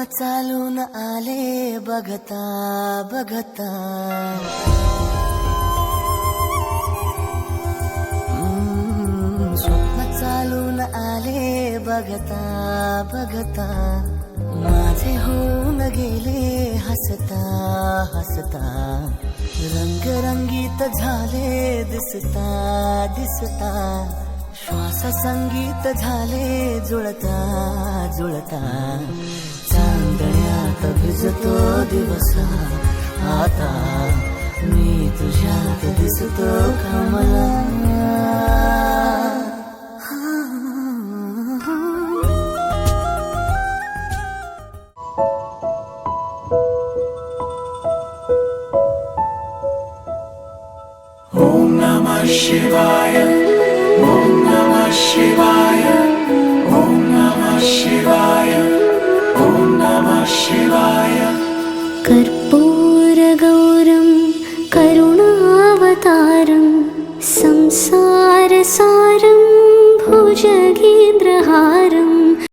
चालून आले बघता बघता, स्वप्न चालून आले बघता बघता, माझे होऊन गेले हसता हसता, रंगरंगीत झाले दिसता दिसता, श्वास संगीत झाले जुळता जुळता, चांदण्यात भिजतो दिवस आता, मी तुझ्यात दिसतो कमला. ओम नमः शिवाय, ओम नमः शिवाय, ओम नमः शिवाय, ओम नमः शिवाय. कर्पूरगौरं करुणावतारं संसारसारं भुजगेन्द्रहारं